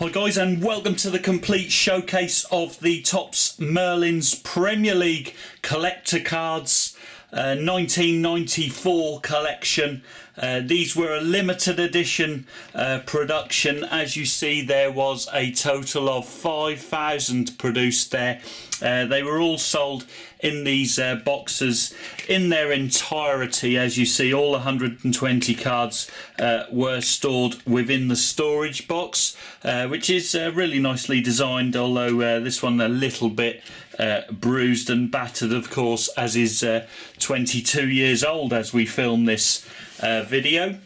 Hi guys, and welcome to the complete showcase of the Topps Merlins Premier League collector cards 1994 collection. These were a limited edition production. As you see, there was a total of 5,000 produced there. They were all sold in these boxes in their entirety. As you see, all 120 cards were stored within the storage box, which is really nicely designed, although this one a little bit bruised and battered, of course, as is 22 years old as we film this video.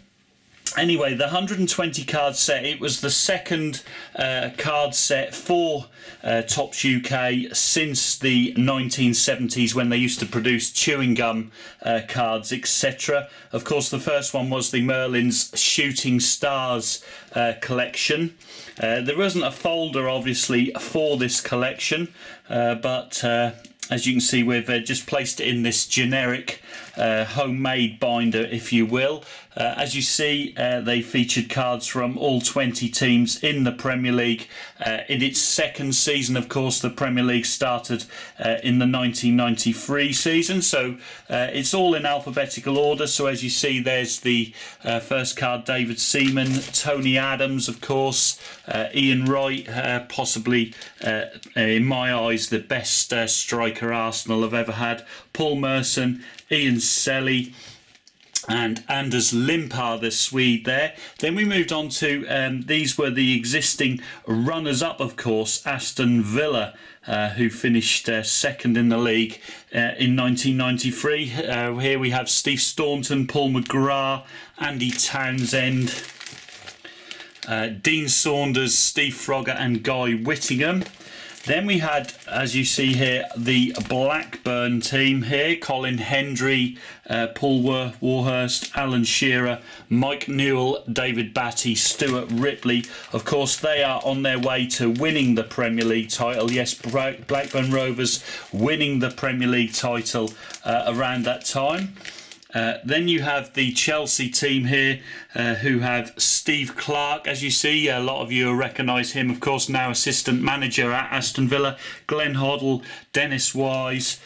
Anyway, the 120 card set, it was the second card set for Topps UK since the 1970s, when they used to produce chewing gum cards, etc. Of course, the first one was the Merlins Shooting Stars collection. There wasn't a folder, obviously, for this collection, but as you can see, we've just placed it in this generic homemade binder, if you will. As you see, they featured cards from all 20 teams in the Premier League. In its second season, of course, the Premier League started in the 1993 season, so it's all in alphabetical order. So as you see, there's the first card, David Seaman, Tony Adams, of course, Ian Wright, possibly, in my eyes, the best striker Arsenal have ever had, Paul Merson, Ian Selly, and Anders Limpar, the Swede there. Then we moved on to, these were the existing runners-up, of course, Aston Villa, who finished second in the league in 1993. Here we have Steve Staunton, Paul McGrath, Andy Townsend, Dean Saunders, Steve Frogger and Guy Whittingham. Then we had, as you see here, the Blackburn team here: Colin Hendry, Paul Warhurst, Alan Shearer, Mike Newell, David Batty, Stuart Ripley. Of course, they are on their way to winning the Premier League title. Yes, Blackburn Rovers winning the Premier League title around that time. Then you have the Chelsea team here, who have Steve Clarke. As you see, a lot of you will recognise him, of course, now assistant manager at Aston Villa. Glenn Hoddle, Dennis Wise,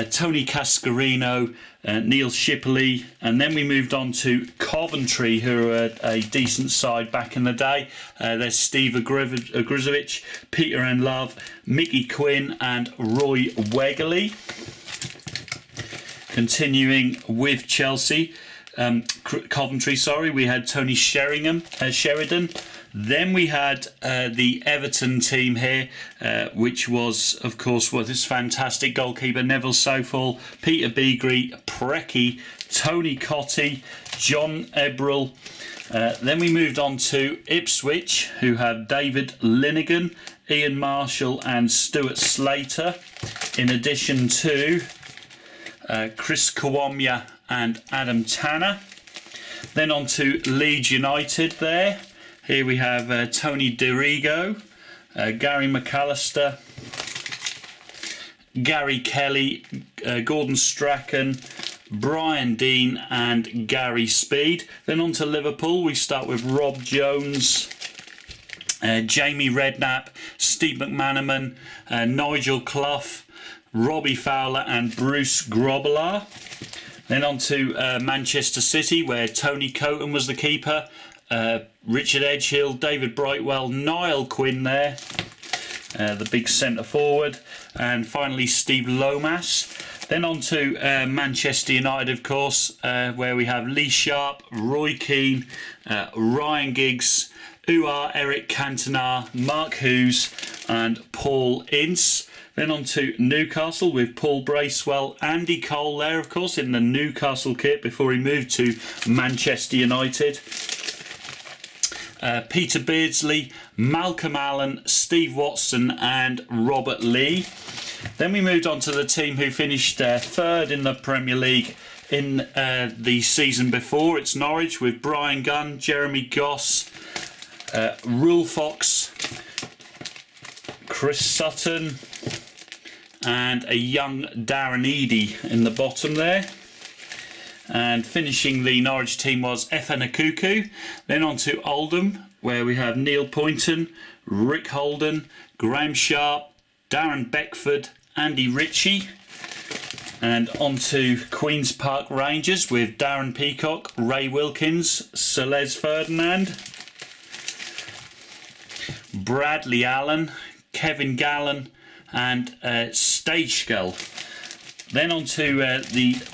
Tony Cascarino, Neil Shipley. And then we moved on to Coventry, who are a decent side back in the day. There's Steve Ogrizovic, Peter and Love, Mickey Quinn and Roy Wegerle. Continuing with Chelsea, Coventry, sorry, we had Tony Sheridan. Then we had the Everton team here, which was, of course, this fantastic goalkeeper, Neville Southall, Peter Beagrie, Preki, Tony Cottee, John Ebrell. Then we moved on to Ipswich, who have David Linnigan, Ian Marshall and Stuart Slater, in addition to Chris Kawamya and Adam Tanner. Then on to Leeds United there. Here we have Tony Dirigo, Gary McAllister, Gary Kelly, Gordon Strachan, Brian Dean and Gary Speed. Then on to Liverpool, we start with Rob Jones, Jamie Redknapp, Steve McManaman, Nigel Clough, Robbie Fowler and Bruce Grobbelaar. Then on to Manchester City, where Tony Coton was the keeper, Richard Edgehill, David Brightwell, Niall Quinn there, the big centre forward, and finally Steve Lomas. Then on to Manchester United, of course, where we have Lee Sharp, Roy Keane, Ryan Giggs, Eric Cantona, Mark Hughes and Paul Ince. Then on to Newcastle with Paul Bracewell, Andy Cole there, of course, in the Newcastle kit before he moved to Manchester United. Peter Beardsley, Malcolm Allen, Steve Watson and Robert Lee. Then we moved on to the team who finished third in the Premier League in the season before. It's Norwich with Brian Gunn, Jeremy Goss, Rule Fox, Chris Sutton and a young Darren Eadie in the bottom there. And finishing the Norwich team was Efe Nkuku. Then on to Oldham where we have Neil Poynton, Rick Holden, Graham Sharp, Darren Beckford, Andy Ritchie. And on to Queen's Park Rangers with Darren Peacock, Ray Wilkins, Sir Les Ferdinand, Bradley Allen, Kevin Gallen, and Stage Skull. Then on to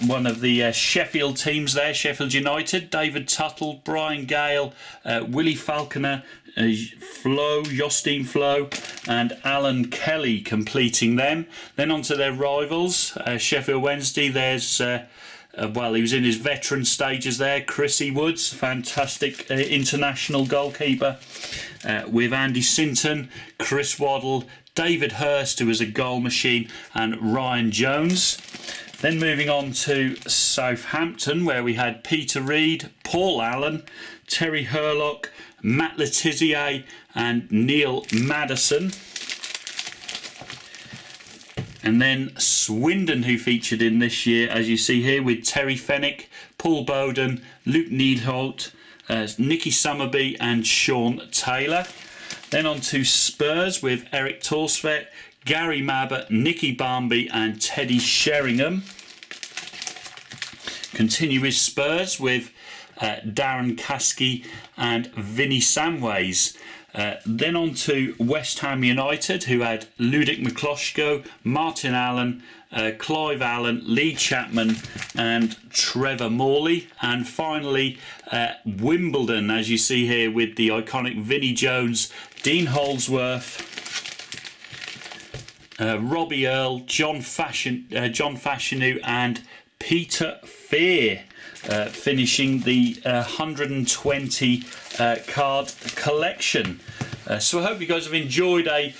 one of the Sheffield teams there, Sheffield United, David Tuttle, Brian Gale, Willie Falconer, Justine Flo, and Alan Kelly completing them. Then on to their rivals, Sheffield Wednesday, there's well, he was in his veteran stages there, Chrissy Woods, fantastic international goalkeeper, with Andy Sinton, Chris Waddle, David Hurst, who was a goal machine, and Ryan Jones. Then moving on to Southampton, where we had Peter Reid, Paul Allen, Terry Hurlock, Matt Letizier, and Neil Madison. And then Swindon, who featured in this year, as you see here, with Terry Fennick, Paul Bowden, Luke Needholt, Nicky Summerby, and Sean Taylor. Then on to Spurs with Eric Torsvet, Gary Mabber, Nicky Barmby, and Teddy Sheringham. Continue with Spurs with Darren Caskey and Vinnie Samways. Then on to West Ham United, who had Ludic McCloshko, Martin Allen, Clive Allen, Lee Chapman, and Trevor Morley. And finally, Wimbledon, as you see here, with the iconic Vinnie Jones, Dean Holsworth, Robbie Earle, John Fashanu, and Peter Fear, finishing the 120 card collection. So I hope you guys have enjoyed a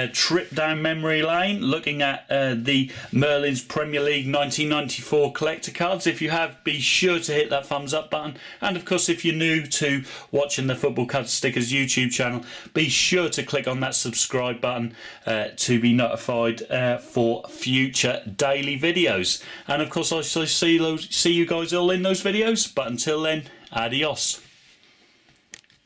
trip down memory lane looking at the Merlins Premier League 1994 collector cards. If you have, be sure to hit that thumbs up button, and of course if you're new to watching the Football Card Stickers YouTube channel, be sure to click on that subscribe button to be notified for future daily videos. And of course I shall see you guys all in those videos, but until then, adios.